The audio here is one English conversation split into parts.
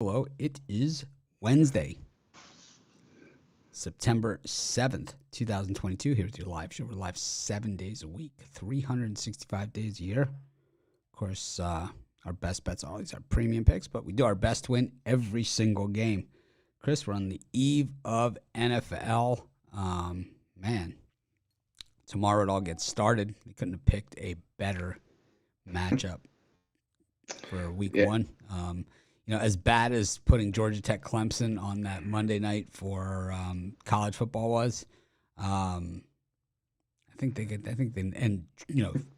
Hello, it is Wednesday, September 7th, 2022. Here with your live show. We're live 7 days a week, 365 days a year. Of course, our best bets are always our premium picks, but we do our best to win every single game. Chris, we're on the eve of NFL. Man, tomorrow it all gets started. They couldn't have picked a better matchup for week one. As bad as putting Georgia Tech Clemson on that Monday night for college football was, I think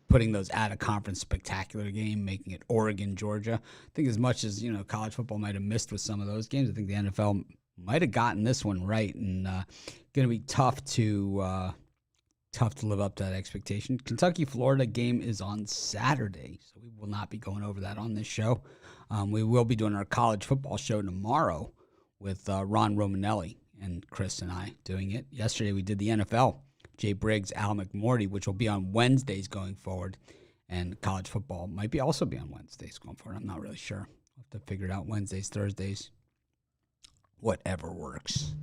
putting those out of conference spectacular game, making it Oregon, Georgia. I think as much as college football might have missed with some of those games, I think the NFL might have gotten this one right, and going to be tough to live up to that expectation. Kentucky-Florida game is on Saturday, so we will not be going over that on this show. We will be doing our college football show tomorrow with Ron Romanelli and Chris and I doing it. Yesterday we did the NFL, Jay Briggs, Al McMorty, which will be on Wednesdays going forward. And college football might also be on Wednesdays going forward. I'm not really sure. I'll have to figure it out. Wednesdays, Thursdays, whatever works.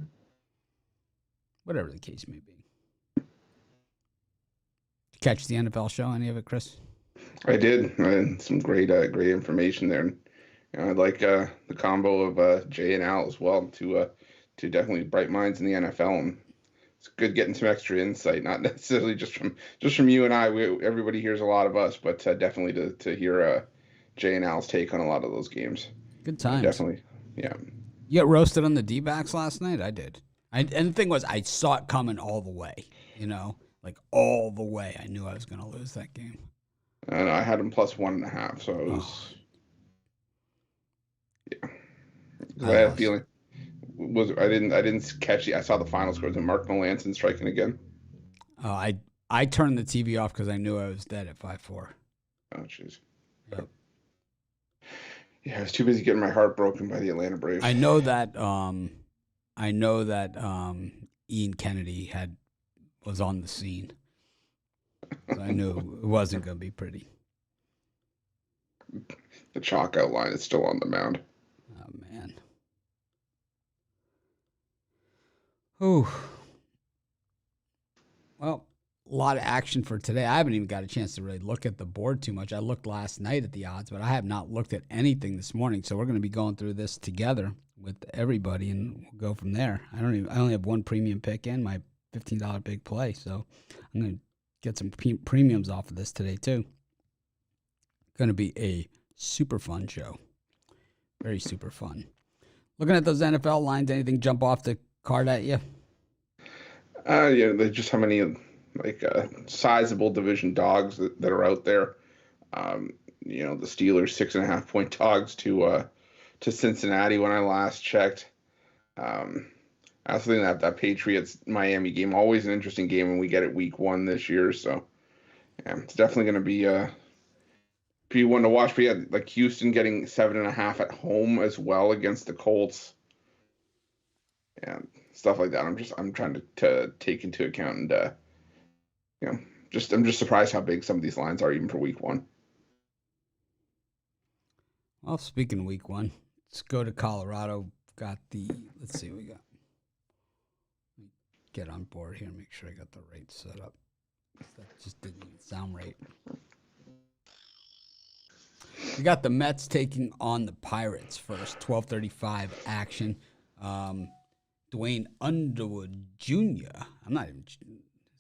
Whatever the case may be. Did you catch the NFL show? Any of it, Chris? I did. Some great information there. I like the combo of Jay and Al as well. Two definitely bright minds in the NFL, and it's good getting some extra insight. Not necessarily just from you and I. Everybody hears a lot of us, but definitely to hear Jay and Al's take on a lot of those games. Good times. Definitely, yeah. You got roasted on the D-backs last night? I did. And the thing was, I saw it coming all the way. Like all the way. I knew I was going to lose that game. And I had him plus 1.5, so it was. Yeah. I had a feeling. I didn't catch it. I saw the final scores and Mark Melanson striking again. Oh, I turned the TV off because I knew I was dead at 5-4. Oh, jeez. Yep. Yeah, I was too busy getting my heart broken by the Atlanta Braves. I know that Ian Kennedy was on the scene. So I knew it wasn't going to be pretty. The chalk outline is still on the mound. Oh, man. Ooh. Well, a lot of action for today. I haven't even got a chance to really look at the board too much. I looked last night at the odds, but I have not looked at anything this morning. So we're going to be going through this together with everybody, and we'll go from there. I only have one premium pick in, my $15 big play. So I'm going to get some premiums off of this today too. Going to be a super fun show. Very super fun. Looking at those NFL lines, anything jump off the card at you? There's just how many sizable division dogs that are out there. The Steelers 6.5 point dogs to Cincinnati when I last checked. I also think that Patriots Miami game, always an interesting game when we get it week one this year. So yeah, it's definitely going to be one to watch. But yeah, like Houston getting 7.5 at home as well against the Colts. Yeah, stuff like that. I'm trying to take into account, and I'm just surprised how big some of these lines are even for week one. Well, speaking of week one, let's go to Colorado. Let's see what we got. Get on board here and make sure I got the rate set up. That just didn't even sound right. We got the Mets taking on the Pirates first. 12:35 action. Dwayne Underwood Jr. Is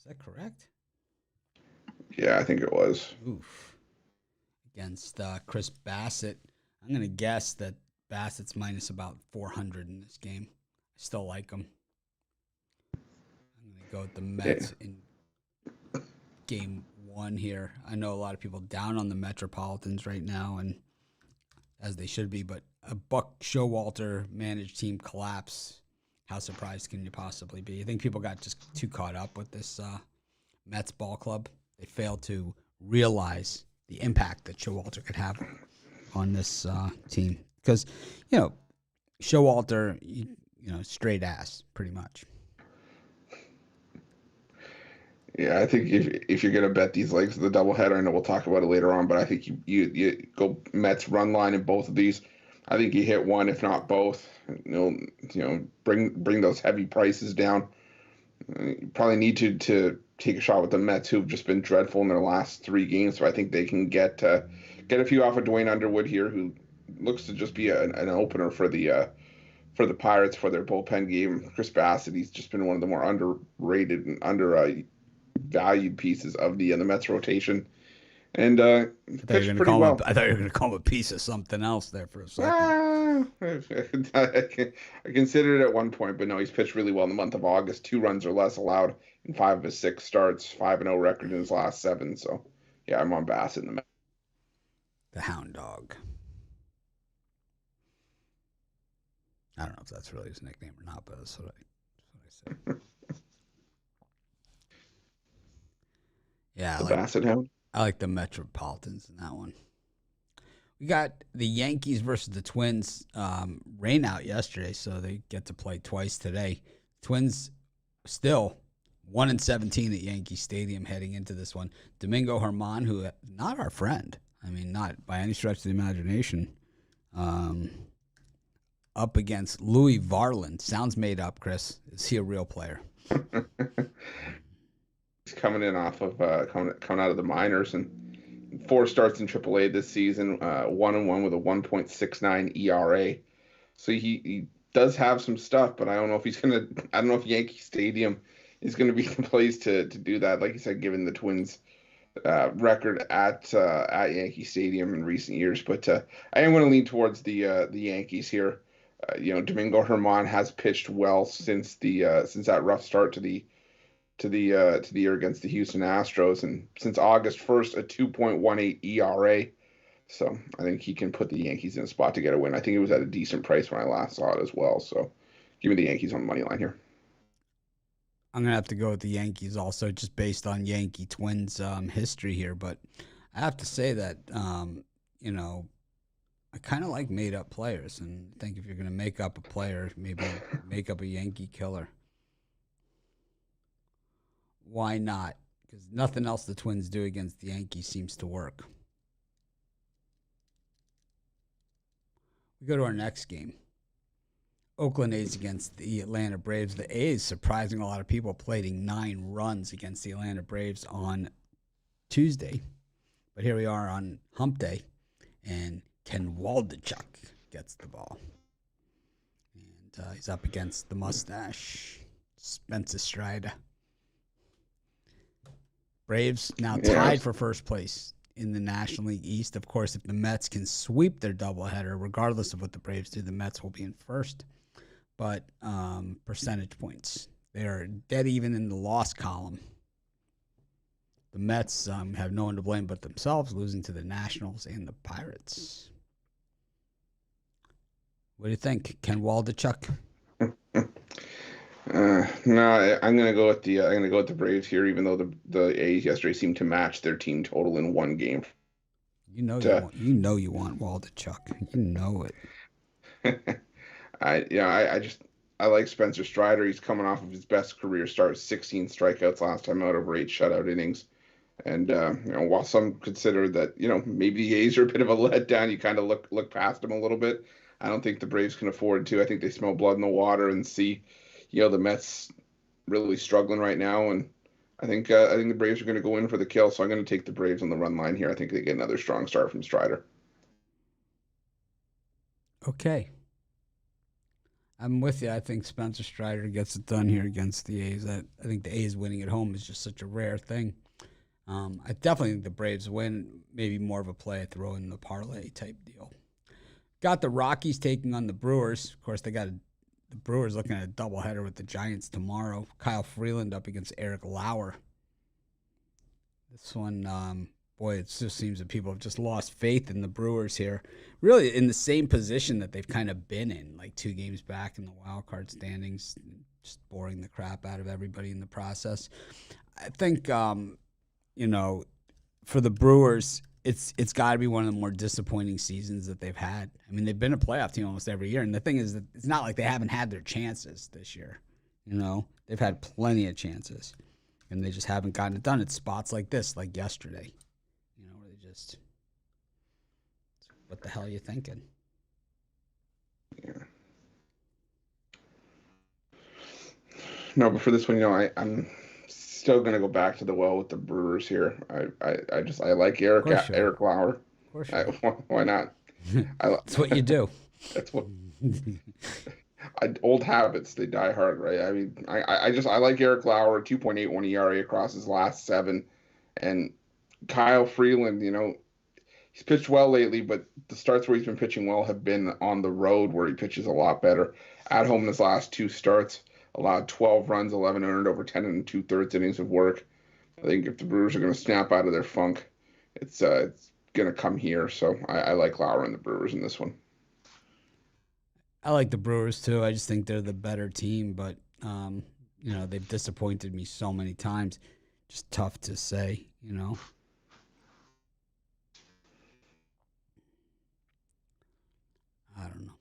that correct? Yeah, I think it was. Oof. Against Chris Bassett. I'm going to guess that Bassett's minus about 400 in this game. I still like him. I'm going to go with the Mets in game one here. I know a lot of people down on the Metropolitans right now, and as they should be, but a Buck Showalter managed team collapse. How surprised can you possibly be? I think people got just too caught up with this Mets ball club. They failed to realize the impact that Showalter could have on this team. Because, Showalter, straight ass, pretty much. Yeah, I think if you're gonna bet these legs of the doubleheader, I know we'll talk about it later on, but I think you go Mets run line in both of these. I think you hit one, if not both. Bring those heavy prices down. You probably need to take a shot with the Mets, who've just been dreadful in their last 3 games. So I think they can get a few off of Dwayne Underwood here, who looks to just be an opener for the Pirates for their bullpen game. Chris Bassett, he's just been one of the more underrated and undervalued pieces of the Mets rotation. And pitched pretty well. I thought you were going to call him a piece of something else there for a second. I considered it at one point, but no, he's pitched really well in the month of August. 2 runs or less allowed in 5 of his 6 starts, 5-0 record in his last 7. So, yeah, I'm on Bassett in the Hound Dog. I don't know if that's really his nickname or not, but that's what I said. Yeah, Bassett Hound. I like the Metropolitans in that one. We got the Yankees versus the Twins. Rain out yesterday, so they get to play twice today. Twins still 1-17 at Yankee Stadium heading into this one. Domingo Germán, who not our friend. I mean, not by any stretch of the imagination. Up against Louis Varland. Sounds made up, Chris. Is he a real player? He's coming in off of coming out of the minors and 4 starts in AAA this season. 1-1 with a 1.69 ERA. So he does have some stuff, but I don't know if Yankee Stadium is gonna be the place to do that. Like you said, given the Twins' record at Yankee Stadium in recent years, but I am going to lean towards the Yankees here. Domingo Germán has pitched well since that rough start to the year against the Houston Astros, and since August 1st, a 2.18 ERA. So I think he can put the Yankees in a spot to get a win. I think it was at a decent price when I last saw it as well. So give me the Yankees on the money line here. I'm going to have to go with the Yankees also, just based on Yankee-Twins history here. But I have to say that, I kind of like made-up players. And I think if you're going to make up a player, maybe make up a Yankee killer. Why not? Because nothing else the Twins do against the Yankees seems to work. We go to our next game. Oakland A's against the Atlanta Braves. The A's, surprising a lot of people, plating 9 runs against the Atlanta Braves on Tuesday. But here we are on hump day, and Ken Waldichuk gets the ball. And he's up against the mustache, Spencer Strider. Braves now tied for first place in the National League East. Of course, if the Mets can sweep their doubleheader, regardless of what the Braves do, the Mets will be in first. But percentage points, they are dead even in the loss column. The Mets have no one to blame but themselves, losing to the Nationals and the Pirates. What do you think, Ken Waldichuk? No, I'm gonna go with the Braves here, even though the A's yesterday seemed to match their team total in one game. You want Waldichuk. You know it. I like Spencer Strider. He's coming off of his best career start, 16 strikeouts last time out over 8 shutout innings. And while some consider that maybe the A's are a bit of a letdown, you kind of look past them a little bit. I don't think the Braves can afford to. I think they smell blood in the water and see the Mets really struggling right now, and I think the Braves are going to go in for the kill. So I'm going to take the Braves on the run line here. I think they get another strong start from Strider. Okay. I'm with you. I think Spencer Strider gets it done here against the A's. I think the A's winning at home is just such a rare thing. I definitely think the Braves win. Maybe more of a play, throw in the parlay type deal. Got the Rockies taking on the Brewers. Of course, they got the Brewers looking at a doubleheader with the Giants tomorrow. Kyle Freeland up against Eric Lauer. This one, it just seems that people have just lost faith in the Brewers here. Really in the same position that they've kind of been in, like 2 games back in the wild card standings, just boring the crap out of everybody in the process. I think, for the Brewers, it's got to be one of the more disappointing seasons that they've had. I mean, they've been a playoff team almost every year, and the thing is that it's not like they haven't had their chances this year. They've had plenty of chances, and they just haven't gotten it done. It's spots like this, like yesterday, where they just, what the hell are you thinking? Yeah. No, but for this one, I'm still gonna go back to the well with the Brewers here. I like Of course you are. Eric Lauer. Of course you are. Why not? I It's what you do. that's what old habits, they die hard, right? I mean, I like Eric Lauer, 2.81 ERA across his last seven, and Kyle Freeland. He's pitched well lately, but the starts where he's been pitching well have been on the road where he pitches a lot better. At home in his last two starts, allowed 12 runs, 11 earned over 10 and two-thirds innings of work. I think if the Brewers are going to snap out of their funk, it's going to come here. So I like Lauer and the Brewers in this one. I like the Brewers too. I just think they're the better team, but they've disappointed me so many times. Just tough to say. I don't know.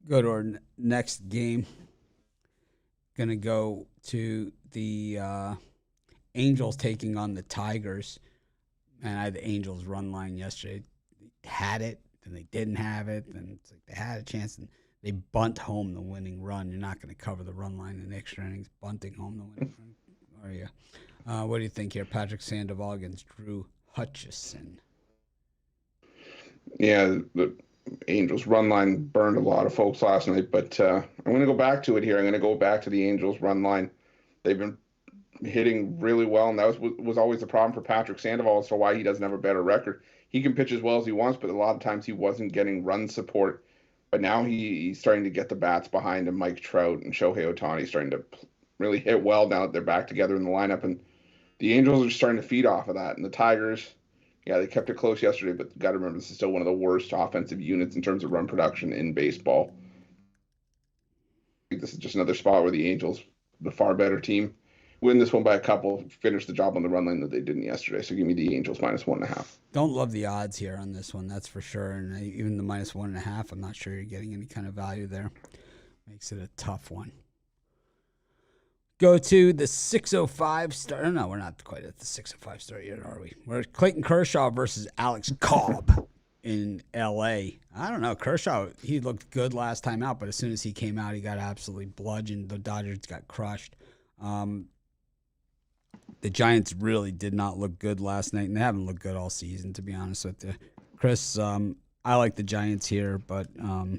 Go to our next game. Gonna go to the Angels taking on the Tigers. And I had the Angels run line yesterday. They had it, then they didn't have it, then it's like they had a chance and they bunt home the winning run. You're not going to cover the run line in the extra innings, bunting home the winning run, are you? What do you think here? Patrick Sandoval against Drew Hutchison. Yeah, the Angels run line burned a lot of folks last night, but I'm going to go back to it here. I'm going to go back to the Angels run line. They've been hitting really well, and that was always the problem for Patrick Sandoval as to why he doesn't have a better record. He can pitch as well as he wants, but a lot of times he wasn't getting run support. But now he's starting to get the bats behind him. Mike Trout and Shohei Ohtani starting to really hit well now that they're back together in the lineup, and the Angels are starting to feed off of that. And the Tigers, yeah, they kept it close yesterday, but you got to remember this is still one of the worst offensive units in terms of run production in baseball. I think this is just another spot where the Angels, the far better team, win this one by a couple, finish the job on the run line that they didn't yesterday. So give me the Angels -1.5. Don't love the odds here on this one, that's for sure. And even the -1.5, I'm not sure you're getting any kind of value there. Makes it a tough one. Go to the 6:05 start. No, we're not quite at the 6:05 start yet, are we? We're at Clayton Kershaw versus Alex Cobb in L.A. I don't know. Kershaw, he looked good last time out, but as soon as he came out, he got absolutely bludgeoned. The Dodgers got crushed. The Giants really did not look good last night, and they haven't looked good all season, to be honest with you. Chris, I like the Giants here, but I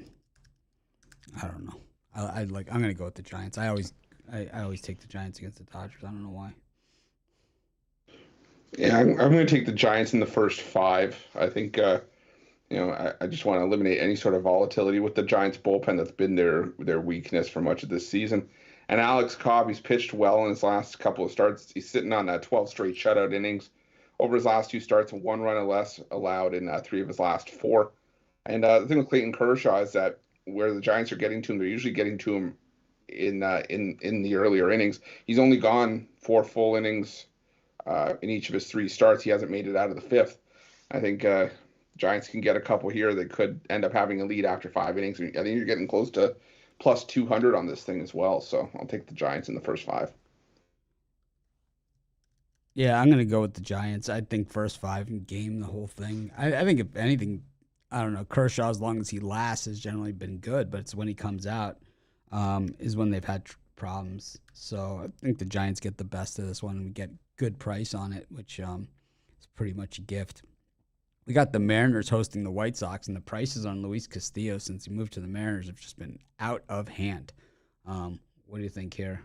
don't know. I'm going to go with the Giants. I always take the Giants against the Dodgers. I don't know why. Yeah, I'm going to take the Giants in the first five. I think, I just want to eliminate any sort of volatility with the Giants bullpen that's been their weakness for much of this season. And Alex Cobb, he's pitched well in his last couple of starts. He's sitting on 12 straight shutout innings. Over his last two starts, 1 run or less allowed in 3 of his last 4. And the thing with Clayton Kershaw is that where the Giants are getting to him, they're usually getting to him in the earlier innings. He's only gone 4 full innings in each of his 3 starts. He hasn't made it out of the 5th. I think Giants can get a couple here. They could end up having a lead after 5 innings. I think you're getting close to plus 200 on this thing as well. So I'll take the Giants in the first 5. Yeah, I'm going to go with the Giants. I think first 5 and game the whole thing. I think if anything, I don't know, Kershaw, as long as he lasts, has generally been good, but it's when he comes out is when they've had problems. So I think the Giants get the best of this one. We get good price on it, which is pretty much a gift. We got the Mariners hosting the White Sox, and the prices on Luis Castillo since he moved to the Mariners have just been out of hand. What do you think here?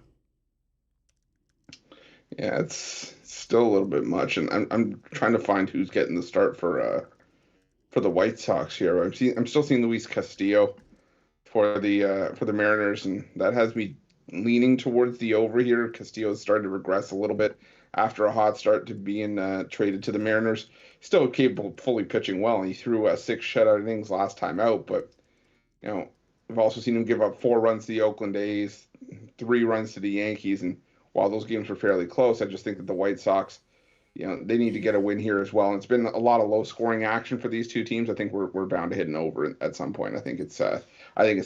Yeah, it's still a little bit much, and I'm trying to find who's getting the start for the White Sox here. I'm still seeing Luis Castillo for the Mariners, and that has me leaning towards the over here. Castillo's starting to regress a little bit after a hot start to being traded to the Mariners. Still capable of fully pitching well. He threw 6 shutout innings last time out, but I've also seen him give up 4 runs to the Oakland A's, 3 runs to the Yankees, and while those games were fairly close, I just think that the White Sox they need to get a win here as well. And it's been a lot of low scoring action for these two teams. I think we're bound to hit an over at some point. I think it's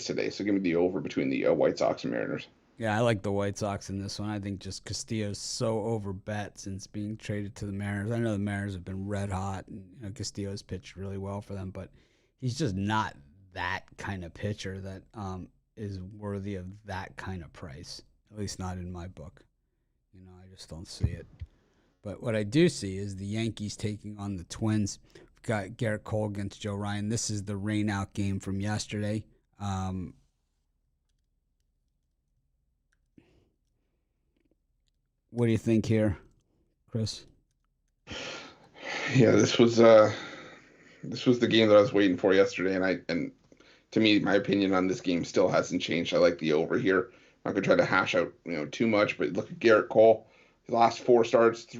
today. So give me the over between the White Sox and Mariners. Yeah, I like the White Sox in this one. I think just Castillo's so overbet since being traded to the Mariners. I know the Mariners have been red hot, and Castillo's pitched really well for them, but he's just not that kind of pitcher that is worthy of that kind of price. At least not in my book. I just don't see it. But what I do see is the Yankees taking on the Twins. We've got Garrett Cole against Joe Ryan. This is the rain-out game from yesterday. What do you think here, Chris? Yeah, this was the game that I was waiting for yesterday, and to me, my opinion on this game still hasn't changed. I like the over here. I'm not gonna try to hash out too much, but look at Garrett Cole. His last four starts at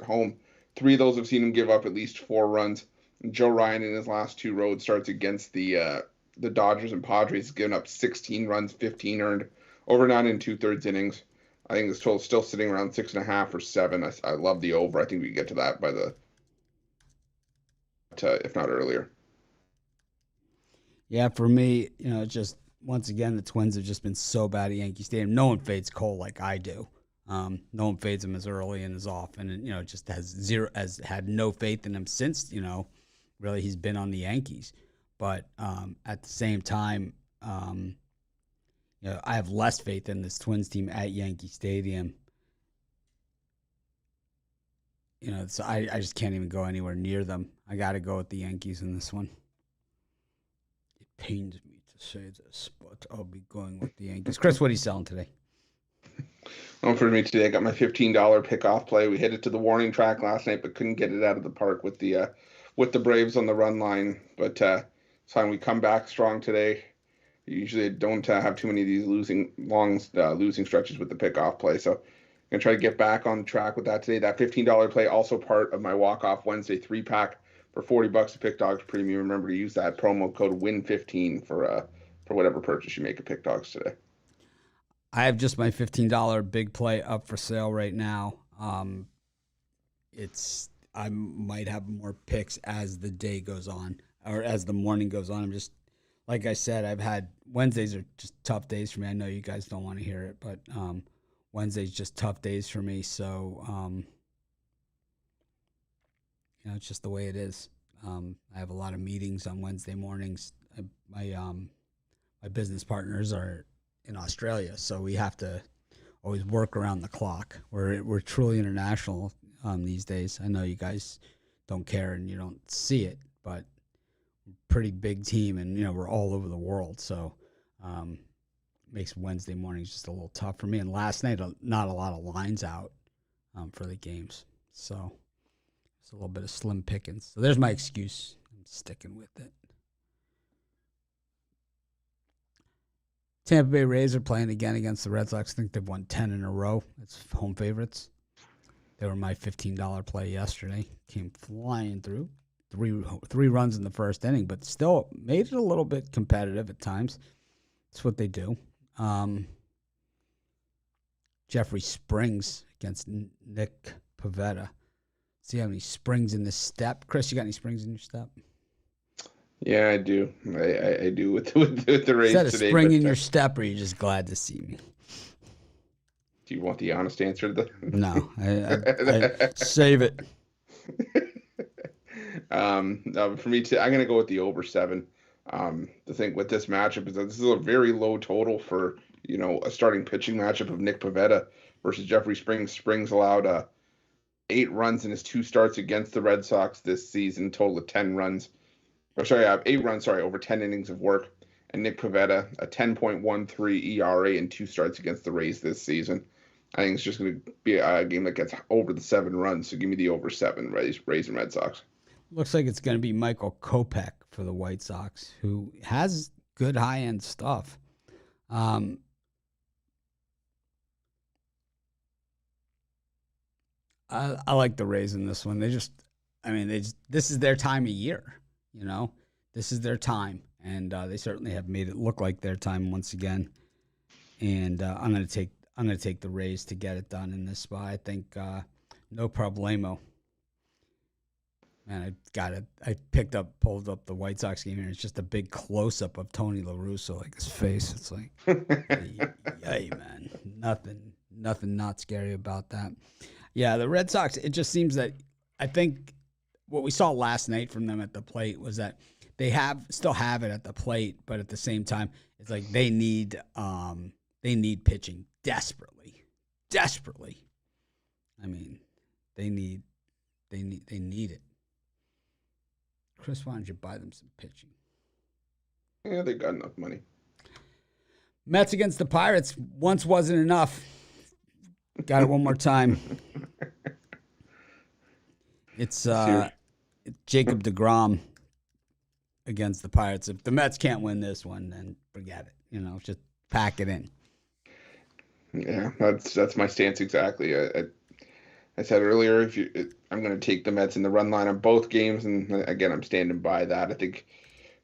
home. 3 of those have seen him give up at least 4 runs. And Joe Ryan in his last 2 road starts against the Dodgers and Padres has given up 16 runs, 15 earned, over 9 and 2/3 innings. I think this total is still sitting around 6.5 or 7. I love the over. I think we can get to that by if not earlier. Yeah, for me, just once again, the Twins have just been so bad at Yankee Stadium. No one fades Cole like I do. No one fades him as early and as often, and just has had no faith in him since really he's been on the Yankees. But at the same time, I have less faith in this Twins team at Yankee Stadium. So I just can't even go anywhere near them. I got to go with the Yankees in this one. It pains me to say this, but I'll be going with the Yankees. Chris, what are you selling today? Well, for me today, I got my $15 pickoff play. We hit it to the warning track last night, but couldn't get it out of the park with the Braves on the run line. But it's fine. We come back strong today. Usually don't have too many of these losing stretches with the pickoff play. So I'm going to try to get back on track with that today. That $15 play, also part of my walk-off Wednesday 3-pack for $40 at Pickdawgz Premium. Remember to use that promo code WIN15 for whatever purchase you make at Pickdawgz today. I have just my $15 big play up for sale right now. I might have more picks as the day goes on or as the morning goes on. I'm just, like I said, I've had Wednesdays are just tough days for me. I know you guys don't want to hear it, but Wednesdays just tough days for me. So, it's just the way it is. I have a lot of meetings on Wednesday mornings. My business partners are in Australia, so we have to always work around the clock. We're truly international these days. I know you guys don't care and you don't see it, but we're a pretty big team, and we're all over the world. So makes Wednesday mornings just a little tough for me. And last night, not a lot of lines out for the games, so it's a little bit of slim pickings. So there's my excuse. I'm sticking with it. Tampa Bay Rays are playing again against the Red Sox. I think they've won 10 in a row. It's home favorites. They were my $15 play yesterday. Came flying through. Three runs in the first inning, but still made it a little bit competitive at times. That's what they do. Jeffrey Springs against Nick Pivetta. See how many springs in this step? Chris, you got any springs in your step? Yeah, I do. I do with the Rays today. Is that a today, spring in your step, or are you just glad to see me? Do you want the honest answer to that? No, I save it. For me, I'm going to go with the over 7. The thing with this matchup is that this is a very low total for a starting pitching matchup of Nick Pivetta versus Jeffrey Springs. Springs allowed 8 runs in his 2 starts against the Red Sox this season, total of 10 runs. 8 runs, over 10 innings of work. And Nick Pivetta, a 10.13 ERA in 2 starts against the Rays this season. I think it's just going to be a game that gets over the 7 runs. So give me the over 7, Rays and Red Sox. Looks like it's going to be Michael Kopech for the White Sox, who has good high-end stuff. I like the Rays in this one. This is their time of year. This is their time, and they certainly have made it look like their time once again. And I'm going to take the Rays to get it done in this spot. I think No problemo. Man, I pulled up the White Sox game here. It's just a big close up of Tony La Russa, like his face. It's like, yay, man. Nothing not scary about that. Yeah, the Red Sox, it just seems that I think what we saw last night from them at the plate was that they still have it at the plate, but at the same time, it's like they need pitching desperately. Desperately. I mean, they need it. Chris, why don't you buy them some pitching? Yeah, they got enough money. Mets against the Pirates once wasn't enough. Got it one more time. It's Jacob deGrom against the Pirates. If the Mets can't win this one, then forget it. Just pack it in. Yeah, that's my stance exactly. I said earlier, I'm going to take the Mets in the run line on both games, and again, I'm standing by that. I think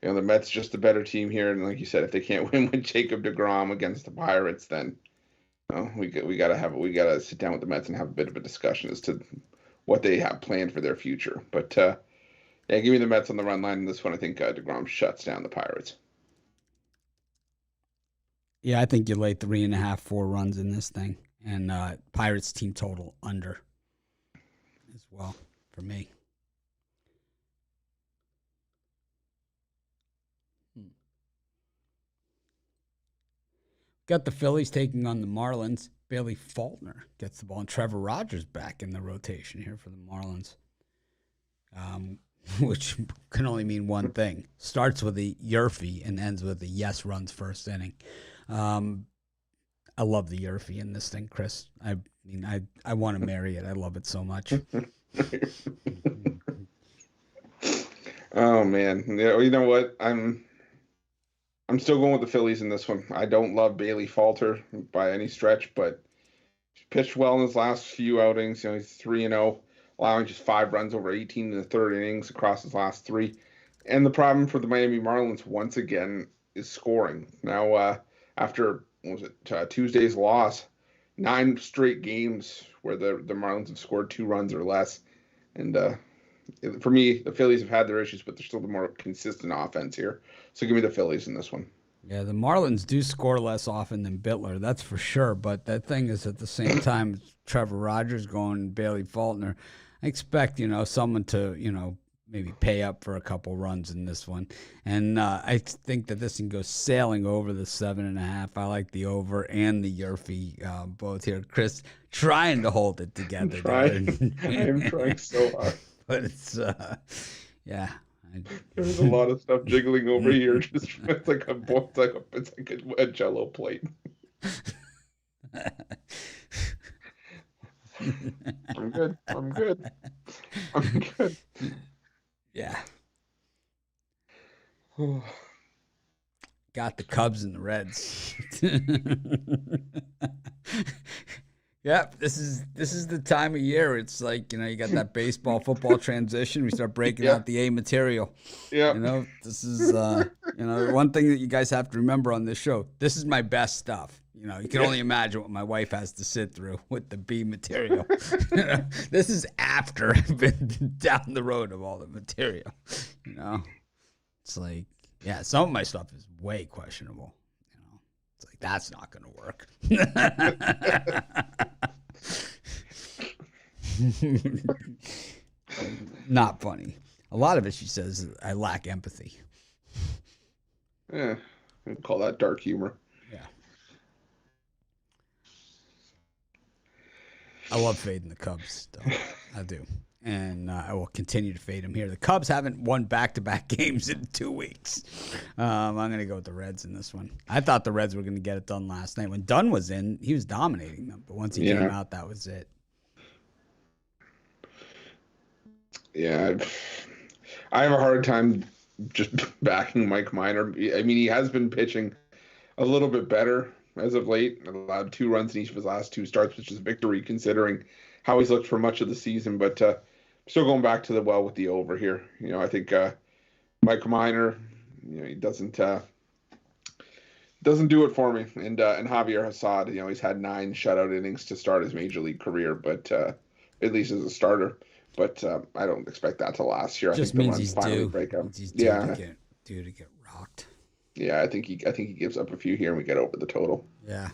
the Mets just a better team here, and like you said, if they can't win with Jacob deGrom against the Pirates, then we gotta sit down with the Mets and have a bit of a discussion as to what they have planned for their future. But yeah, give me the Mets on the run line in this one. I think deGrom shuts down the Pirates. Yeah, I think you lay 3.5, 4 runs in this thing, and Pirates team total under as well for me. Got the Phillies taking on the Marlins. Bailey Faulkner gets the ball, and Trevor Rogers back in the rotation here for the Marlins, which can only mean one thing. Starts with a Yerfie and ends with a yes runs first inning. I love the Yerfie in this thing, Chris. I mean, I want to marry it. I love it so much. Oh man, yeah. You know what? I'm still going with the Phillies in this one. I don't love Bailey Falter by any stretch, but he pitched well in his last few outings. He's 3-0, allowing just 5 runs over 18 in the third innings across his last 3. And the problem for the Miami Marlins once again is scoring. Now, after Tuesday's loss, 9 straight games where the Marlins have scored 2 runs or less, and for me, the Phillies have had their issues, but they're still the more consistent offense here. So give me the Phillies in this one. Yeah, the Marlins do score less often than Bittler, that's for sure. But that thing is at the same time, Trevor Rogers going, Bailey Faulkner. I expect, someone to, maybe pay up for a couple runs in this one. And I think that this can go sailing over the 7.5. I like the over and the Yerfie both here. Chris trying to hold it together. I'm trying so hard. But it's, yeah. There's a lot of stuff jiggling over here. Just it's like a Jello plate. I'm good. Yeah. Got the Cubs and the Reds. Yep, this is the time of year. It's like, you got that baseball football transition. We start breaking out the A material. Yeah. This is one thing that you guys have to remember on this show. This is my best stuff. You can only imagine what my wife has to sit through with the B material. This is after I've been down the road of all the material. It's like, yeah, some of my stuff is way questionable. It's like, that's not going to work. Not funny. A lot of it, she says, I lack empathy. Yeah, I'd call that dark humor. Yeah. I love fading the Cubs, though. I do. And I will continue to fade them here. The Cubs haven't won back-to-back games in 2 weeks. I'm going to go with the Reds in this one. I thought the Reds were going to get it done last night. When Dunn was in, he was dominating them. But once he came out, that was it. Yeah, I have a hard time just backing Mike Minor. I mean, he has been pitching a little bit better as of late. Allowed 2 runs in each of his last 2 starts, which is a victory considering how he's looked for much of the season. But still going back to the well with the over here. I think Mike Minor, he doesn't do it for me. And Javier Hassad, he's had 9 shutout innings to start his major league career, but at least as a starter. But I don't expect that to last year. I Just think the means runs he's finally due. break up. Means he's Yeah, due to get rocked. yeah. I think he gives up a few here and we get over the total. Yeah.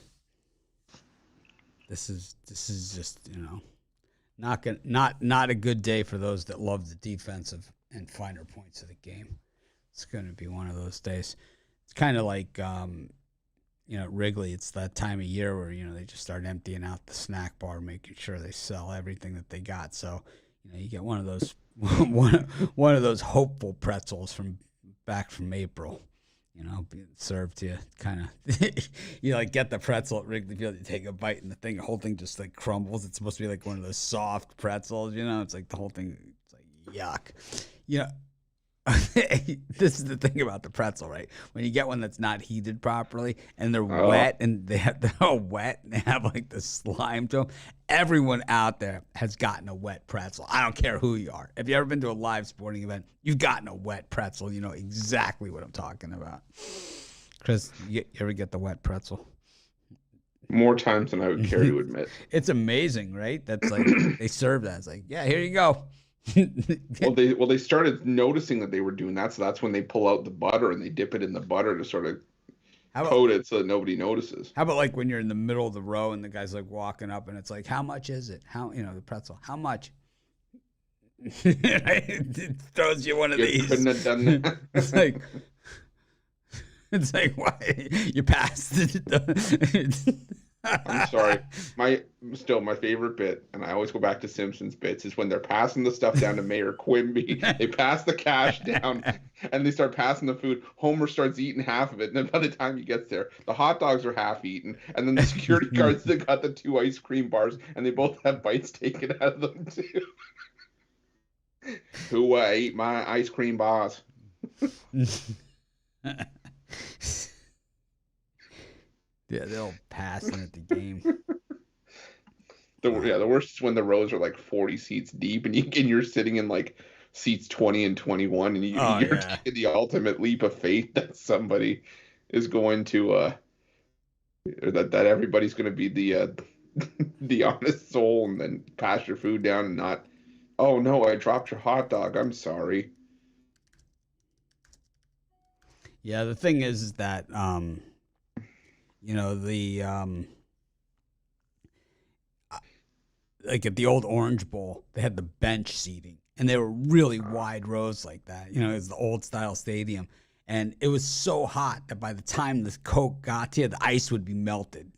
This is just, not a good day for those that love the defensive and finer points of the game. It's going to be one of those days. It's kind of like Wrigley. It's that time of year where they just start emptying out the snack bar, making sure they sell everything that they got. So you get one of those one of those hopeful pretzels from back from April. Being served to you, kind of. You like get the pretzel at Wrigley Field, you take a bite, and the whole thing just like crumbles. It's supposed to be like one of those soft pretzels, It's like the whole thing. It's like yuck. This is the thing about the pretzel, right? When you get one that's not heated properly and they're wet and they're all wet and they have like the slime to them. Everyone out there has gotten a wet pretzel. I don't care who you are. If you've ever been to a live sporting event, you've gotten a wet pretzel. You know exactly what I'm talking about. Chris, you ever get the wet pretzel? More times than I would care to admit. It's amazing, right? That's like they serve that. It's like, yeah, here you go. They started noticing that they were doing that, so that's when they pull out the butter and they dip it in the butter to sort of coat it so that nobody notices. How about like when you're in the middle of the row and the guy's like walking up and it's like, how much is it? The pretzel, how much? It throws you one of these. Couldn't have done that. It's like why you passed it. I'm sorry. My favorite bit, and I always go back to Simpsons bits, is when they're passing the stuff down to Mayor Quimby. They pass the cash down, and they start passing the food. Homer starts eating half of it, and then by the time he gets there, the hot dogs are half eaten, and then the security guards that got the 2 ice cream bars, and they both have bites taken out of them too. Who ate my ice cream bars? Yeah, they'll pass in at the game. The worst is when the rows are like 40 seats deep, and you're sitting in like seats 20 and 21, and you're taking the ultimate leap of faith that somebody is going to that everybody's going to be the honest soul and then pass your food down and not, oh no, I dropped your hot dog, I'm sorry. Yeah, the thing is that like at the old Orange Bowl, they had the bench seating, and they were really wide rows like that. It was the old style stadium, and it was so hot that by the time the Coke got to you, the ice would be melted.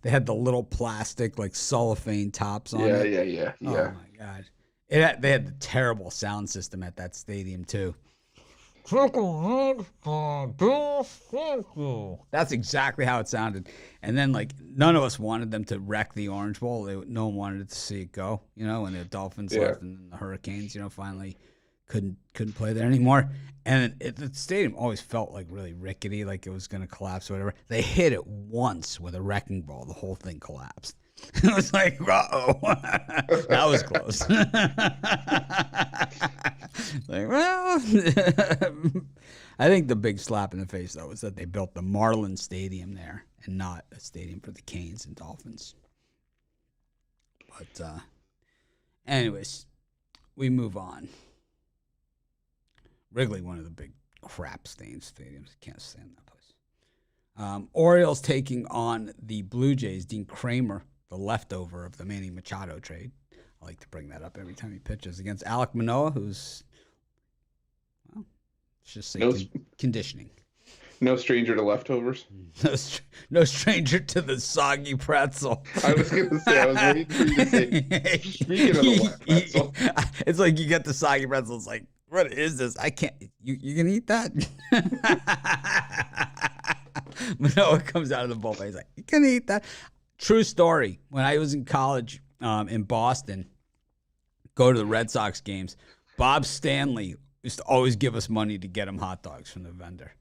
They had the little plastic like cellophane tops on it. Yeah. Oh my God, they had the terrible sound system at that stadium too. That's exactly how it sounded. And then, like, none of us wanted them to wreck the Orange Bowl. No one wanted to see it go, when the Dolphins left and the Hurricanes, finally couldn't play there anymore. And the stadium always felt like really rickety, like it was going to collapse or whatever. They hit it once with a wrecking ball. The whole thing collapsed. It was like, uh-oh. That was close. Like, well, I think the big slap in the face, though, was that they built the Marlin Stadium there and not a stadium for the Canes and Dolphins. But anyways, we move on. Wrigley, one of the big crap stadiums. Can't stand that place. Orioles taking on the Blue Jays. Dean Kramer, the leftover of the Manny Machado trade. I like to bring that up every time he pitches, against Alek Manoah, who's, well, let's just say conditioning. No stranger to leftovers. No stranger to the soggy pretzel. I was going to say, I was waiting for you to say, speaking of the wet pretzel. It's like you get the soggy pretzel, it's like, what is this? I can't, you can eat that? Manoah comes out of the bullpen, he's like, you can eat that? True story. When I was in college in Boston, go to the Red Sox games, Bob Stanley used to always give us money to get him hot dogs from the vendor.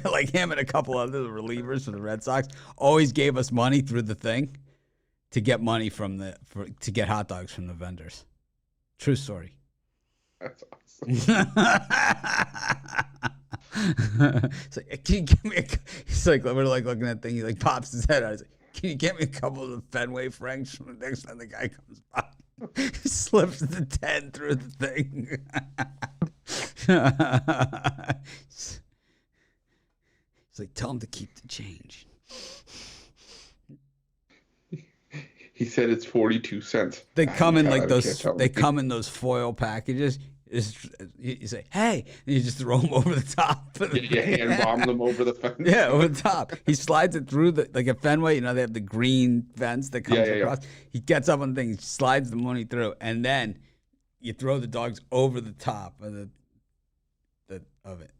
Like him and a couple other relievers for the Red Sox always gave us money through the thing to get money to get hot dogs from the vendors. True story. That's awesome. It's like, can you give me he's like, we're like looking at the thing. He like pops his head out. He's like, Can you get me a couple of the Fenway Franks from the next time the guy comes by? Slips the 10 through the thing. It's like, tell him to keep the change. He said it's 42 cents. They come in like those. They come in those foil packages. You say, "Hey," and you just throw them over the top. You hand bomb them over the fence. Yeah, over the top. He slides it through like a Fenway. You know, they have the green fence that comes across. Yeah. He gets up on the thing, slides the money through, and then you throw the dogs over the top of of it.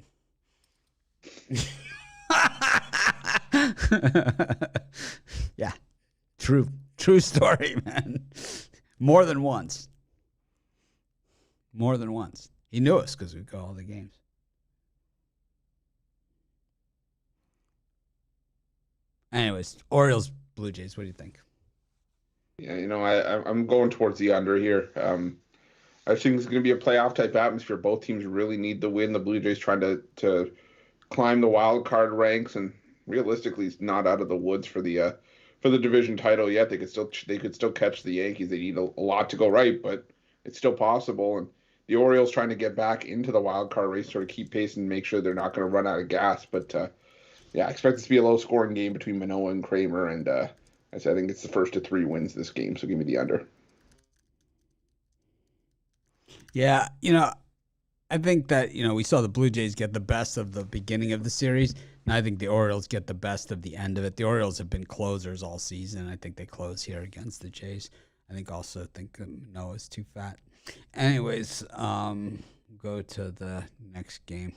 Yeah, true story, man. More than once. He knew us because we go all the games. Anyways, Orioles-Blue Jays. What do you think? Yeah, I'm going towards the under here. I think it's going to be a playoff type atmosphere. Both teams really need the win. The Blue Jays trying to climb the wild card ranks, and realistically, it's not out of the woods for the division title yet. They could still catch the Yankees. They need a lot to go right, but it's still possible. And the Orioles trying to get back into the wild card race, sort of keep pace and make sure they're not going to run out of gas. But yeah, I expect this to be a low scoring game between Manoah and Kramer, and I think it's the first of 3 wins this game. So give me the under. Yeah, I think that, we saw the Blue Jays get the best of the beginning of the series, and I think the Orioles get the best of the end of it. The Orioles have been closers all season. I think they close here against the Jays. I think Noah's too fat. Anyways, go to the next game.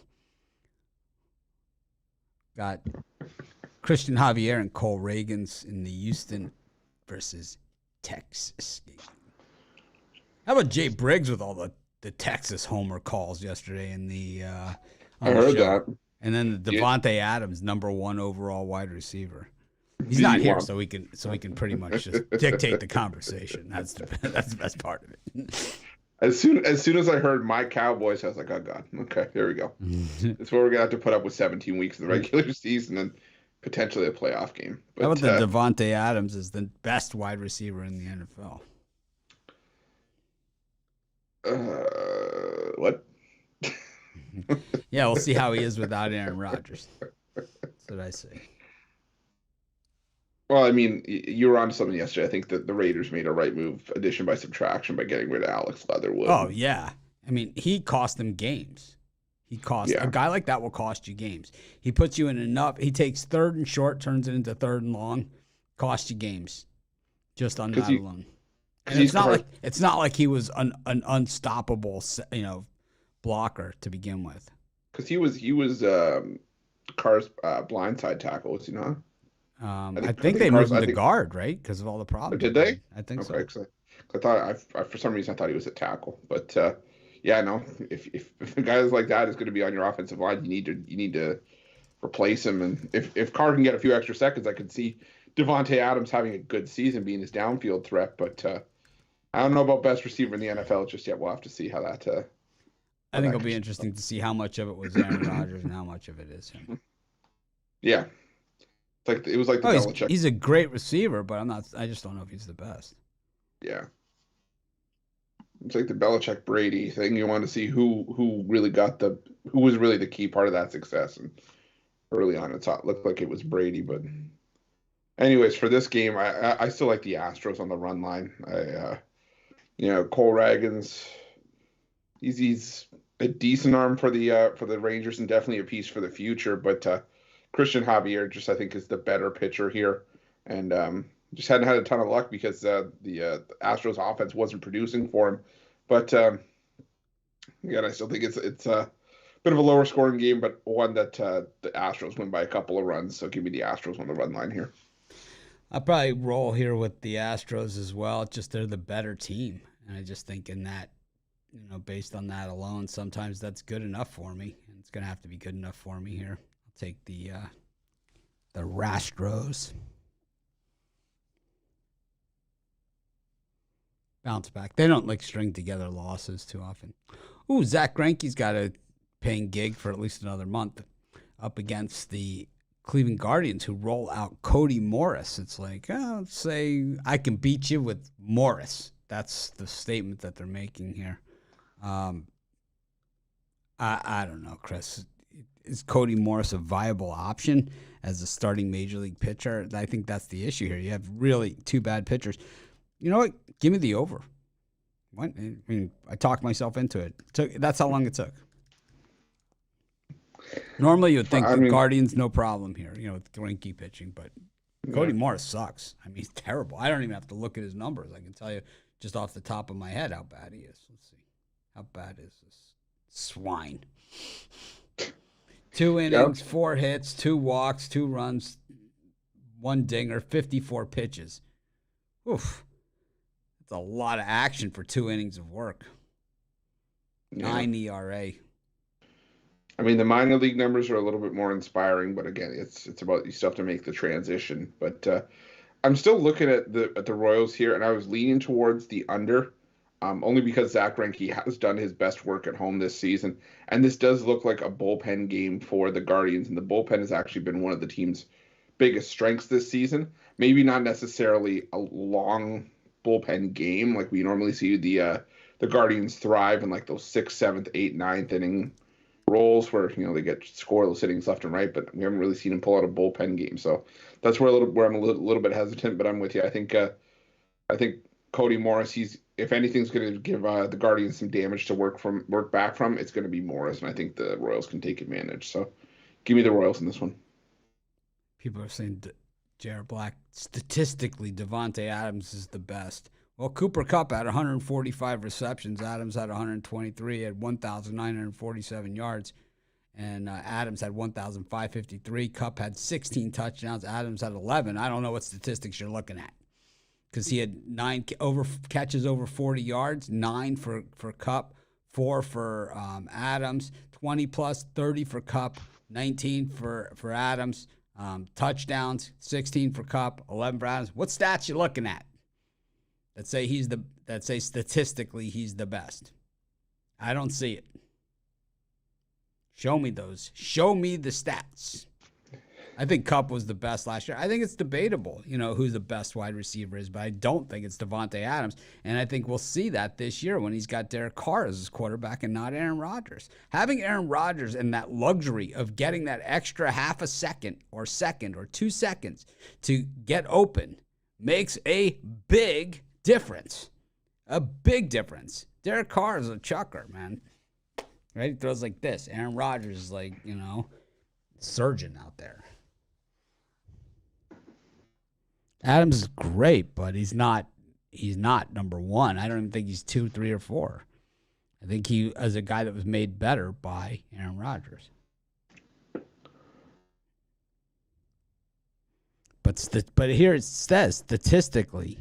Got Christian Javier and Cole Ragans in the Houston versus Texas game. How about Jay Briggs with all the Texas homer calls yesterday in the I heard that. And then the Devontae Adams, #1 overall wide receiver. He's not here, so we can pretty much just dictate the conversation. That's the best part of it. As soon as I heard my Cowboys, I was like, oh God, okay, here we go. It's what we're gonna have to put up with 17 weeks of the regular season and potentially a playoff game. But, how about the Devontae Adams is the best wide receiver in the NFL? What? Yeah, we'll see how he is without Aaron Rodgers. That's what I say. Well, I mean, you were on to something yesterday. I think that the Raiders made a right move, addition by subtraction, by getting rid of Alex Leatherwood. Oh, yeah. I mean, he cost them games. A guy like that will cost you games. He puts you in enough. He takes 3rd and short, turns it into 3rd and long, cost you games just on that alone. And it's not like he was an unstoppable, blocker to begin with. Because he was Carr's blindside tackle, was he not? I think they moved him to guard, right? Because of all the problems. Did they? I think so. I thought for some reason I thought he was a tackle, but yeah, no. If a guy like that is going to be on your offensive line, you need to replace him. And if Carr can get a few extra seconds, I could see Devontae Adams having a good season, being his downfield threat. But I don't know about best receiver in the NFL just yet. We'll have to see how that. I think it'll be interesting to see how much of it was Aaron Rodgers and how much of it is him. Yeah. It was like the Belichick. He's a great receiver, but I just don't know if he's the best. Yeah. It's like the Belichick Brady thing. You want to see who was really the key part of that success. And early on, it looked like it was Brady. But anyways, for this game, I still like the Astros on the run line. Cole Ragans, he's a decent arm for the Rangers and definitely a piece for the future. But Christian Javier I think is the better pitcher here, and just hadn't had a ton of luck because the Astros offense wasn't producing for him. But again, I still think it's a bit of a lower scoring game, but one that the Astros win by a couple of runs. So give me the Astros on the run line here. I'll probably roll here with the Astros as well. Just they're the better team, and I just think in that, based on that alone, sometimes that's good enough for me. And it's gonna have to be good enough for me here. Take the Rastros. Bounce back. They don't string together losses too often. Ooh, Zach Greinke's got a paying gig for at least another month up against the Cleveland Guardians, who roll out Cody Morris. It's like, let's say I can beat you with Morris. That's the statement that they're making here. I don't know, Chris. Is Cody Morris a viable option as a starting major league pitcher? I think that's the issue here. You have really two bad pitchers. You know what? Give me the over. What? I mean, I talked myself into it. That's how long it took. Normally, you would think the Guardians, no problem here, with Greinke pitching, but Cody Morris sucks. I mean, he's terrible. I don't even have to look at his numbers. I can tell you just off the top of my head how bad he is. Let's see. How bad is this swine? 2 innings, 4 hits, 2 walks, 2 runs, 1 dinger, 54 pitches. Oof. That's a lot of action for 2 innings of work. 9 ERA. I mean, the minor league numbers are a little bit more inspiring, but again, it's about you still have to make the transition. But I'm still looking at the Royals here, and I was leaning towards the under, only because Zach Greinke has done his best work at home this season, and this does look like a bullpen game for the Guardians, and the bullpen has actually been one of the team's biggest strengths this season. Maybe not necessarily a long bullpen game like we normally see the Guardians thrive in like those 6th, 7th, 8th, 9th inning roles where they get scoreless innings left and right, but we haven't really seen him pull out a bullpen game. So that's where I'm a little bit hesitant, but I'm with you. I think Cody Morris, he's, if anything's going to give the Guardians some damage to work back from, it's going to be Morris, and I think the Royals can take advantage. So give me the Royals in this one. People are saying Jared Black, statistically, Devontae Adams is the best. Well, Cooper Kupp had 145 receptions. Adams had 123, had 1,947 yards. And Adams had 1,553. Kupp had 16 touchdowns. Adams had 11. I don't know what statistics you're looking at, because he had 9 catches over 40 yards, 9 for Kupp, 4 for Adams, 20 plus, 30 for Kupp, 19 for Adams. Touchdowns, 16 for Kupp, 11 for Adams. What stats you looking at that say statistically he's the best? I don't see it. Show me those. Show me the stats. I think Kupp was the best last year. I think it's debatable, who the best wide receiver is, but I don't think it's Devontae Adams. And I think we'll see that this year when he's got Derek Carr as his quarterback and not Aaron Rodgers. Having Aaron Rodgers and that luxury of getting that extra half a second or 2 seconds to get open makes a big difference. A big difference. Derek Carr is a chucker, man. Right? He throws like this. Aaron Rodgers is like, surgeon out there. Adams is great, but he's not number 1. I don't even think he's 2, 3, or 4. I think he is a guy that was made better by Aaron Rodgers. But here it says statistically,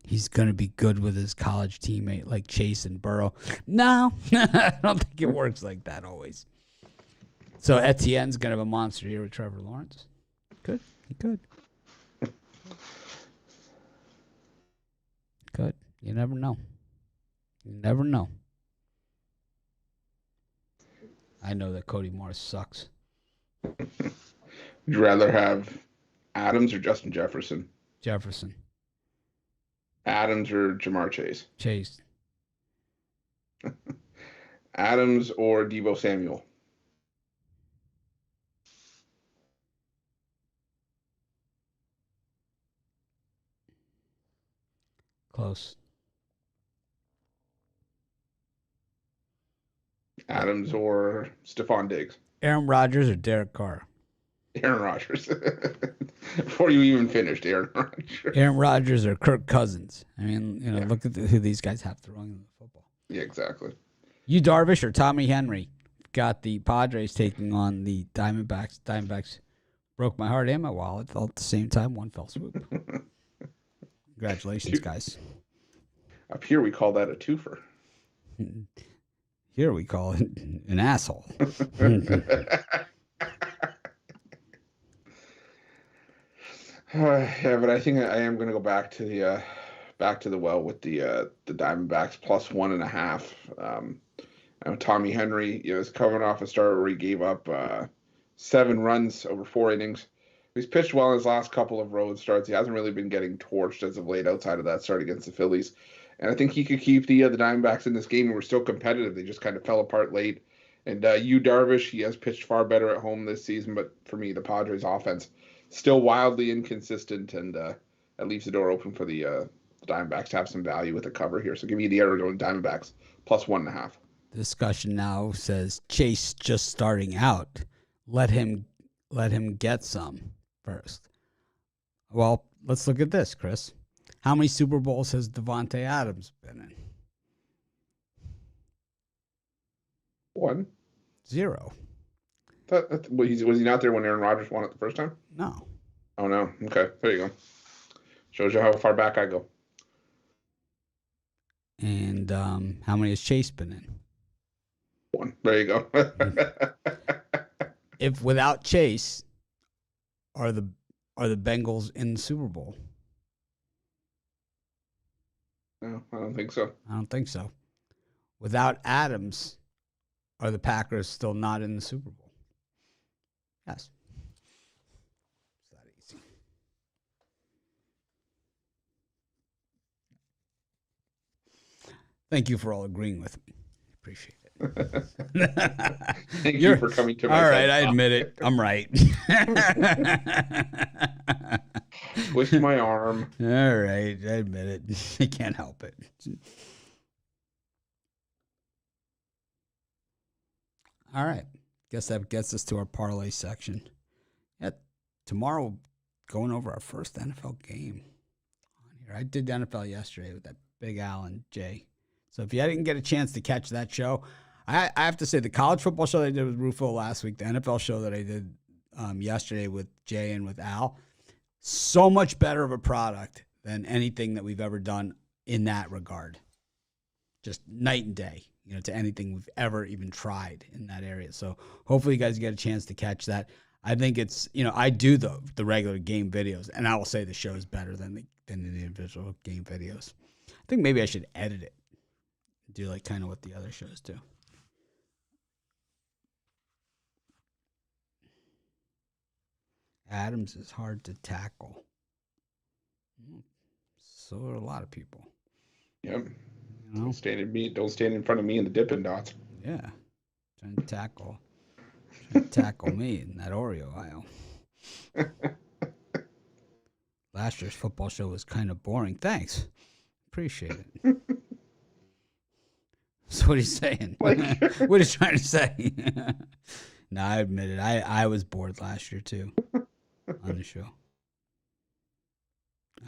he's going to be good with his college teammate like Chase and Burrow. No, I don't think it works like that always. So Etienne's going to have a monster year with Trevor Lawrence. Good. He could. Good. You never know. I know that Cody Morris sucks. Would you rather have Adams or Justin Jefferson? Jefferson. Adams or Jamar Chase? Chase. Adams or Deebo Samuel? Close. Adams or Stephon Diggs? Aaron Rodgers or Derek Carr? Aaron Rodgers. Before you even finished, Aaron Rodgers. Aaron Rodgers or Kirk Cousins? I mean, look at who these guys have throwing in the football. Yeah, exactly. You Darvish or Tommy Henry? Got the Padres taking on the Diamondbacks. Diamondbacks broke my heart and my wallet all at the same time. One fell swoop. Congratulations, guys. Up here, we call that a twofer. Here we call it an asshole. Yeah, but I think I am going to go back to the well with the Diamondbacks plus 1.5. Tommy Henry, is coming off a start where he gave up 7 runs over 4 innings. He's pitched well in his last couple of road starts. He hasn't really been getting torched as of late outside of that start against the Phillies. And I think he could keep the Diamondbacks in this game. And we're still competitive. They just kind of fell apart late. And Darvish, he has pitched far better at home this season. But for me, the Padres offense still wildly inconsistent, and that leaves the door open for the Diamondbacks to have some value with a cover here. So give me the Arizona Diamondbacks plus 1.5. Discussion now says Chase just starting out. Let him get some first. Well, let's look at this, Chris. How many Super Bowls has Devontae Adams been in? 1. 0. Was he not there when Aaron Rodgers won it the first time? No. Oh, no. Okay, there you go. Shows you how far back I go. And how many has Chase been in? 1. There you go. If without Chase, are the Bengals in the Super Bowl? No, I don't think so. I don't think so. Without Adams, are the Packers still not in the Super Bowl? Yes. It's that easy. Thank you for all agreeing with me. Appreciate it. Thank you for coming to my all right, side. I admit it. I'm right. Twist my arm. All right, I admit it. I can't help it. All right. Guess that gets us to our parlay section. Yeah, tomorrow, going over our first NFL game on here. I did the NFL yesterday with that Big Al and Jay. So if you didn't get a chance to catch that show, I have to say the college football show that I did with Rufo last week, the NFL show that I did yesterday with Jay and with Al, so much better of a product than anything that we've ever done in that regard. Just night and day, to anything we've ever even tried in that area. So hopefully you guys get a chance to catch that. I think it's, I do the regular game videos, and I will say the show is better than the individual game videos. I think maybe I should edit it, do like kind of what the other shows do. Adams is hard to tackle. So are a lot of people. Yep. Don't stand in front of me in the Dippin' Dots. Yeah. Trying to tackle me in that Oreo aisle. Last year's football show was kind of boring. Thanks. Appreciate it. So what are you saying? What are you trying to say? No, I admit it. I was bored last year too on the show.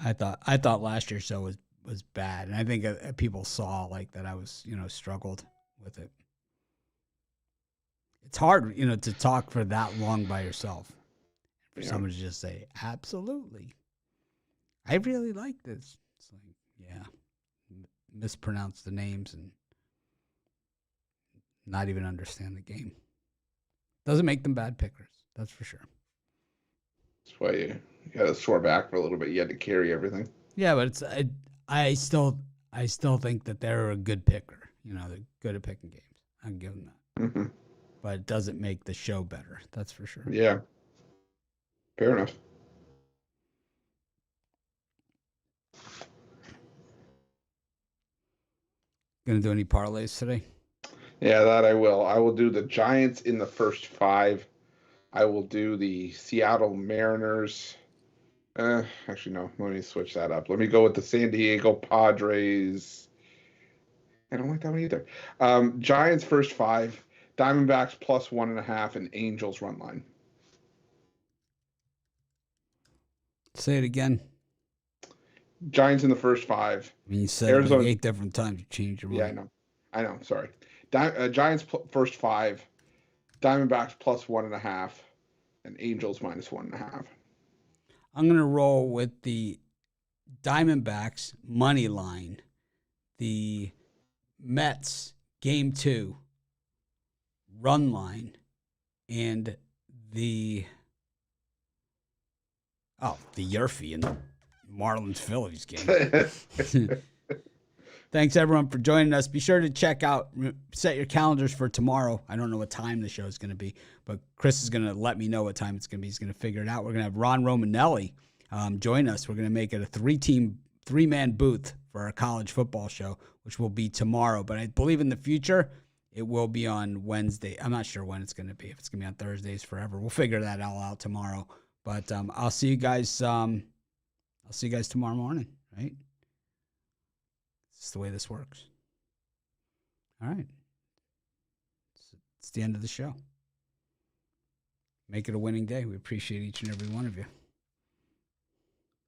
I thought last year's show was bad, and I think people saw like that I was struggled with it. It's hard to talk for that long by yourself. For someone to just say absolutely, I really like this. It's like mispronounce the names and not even understand the game. Doesn't make them bad pickers, that's for sure. That's why you got to sore back for a little bit. You had to carry everything. Yeah, but I still think that they're a good picker. They're good at picking games. I can give them that. Mm-hmm. But it doesn't make the show better. That's for sure. Yeah. Fair enough. Gonna do any parlays today? Yeah, that I will. I will do the Giants in the first 5. I will do the Seattle Mariners. Actually, no. Let me switch that up. Let me go with the San Diego Padres. I don't like that one either. Giants first 5. Diamondbacks plus 1.5, and Angels run line. Say it again. Giants in the first 5. I mean, you said Arizona, like 8 different times. You changed your mind. Yeah, I know. Sorry. Giants first 5. Diamondbacks plus 1.5, and Angels minus 1.5. I'm gonna roll with the Diamondbacks money line, the Mets game 2 run line, and the Yurfee in the Marlins Phillies game. Thanks, everyone, for joining us. Be sure to set your calendars for tomorrow. I don't know what time the show is going to be, but Chris is going to let me know what time it's going to be. He's going to figure it out. We're going to have Ron Romanelli join us. We're going to make it a three-man booth for our college football show, which will be tomorrow. But I believe in the future, it will be on Wednesday. I'm not sure when it's going to be. If it's going to be on Thursdays forever, we'll figure that all out tomorrow. But I'll see you guys. I'll see you guys tomorrow morning. Right? It's the way this works. All right. It's the end of the show. Make it a winning day. We appreciate each and every one of you.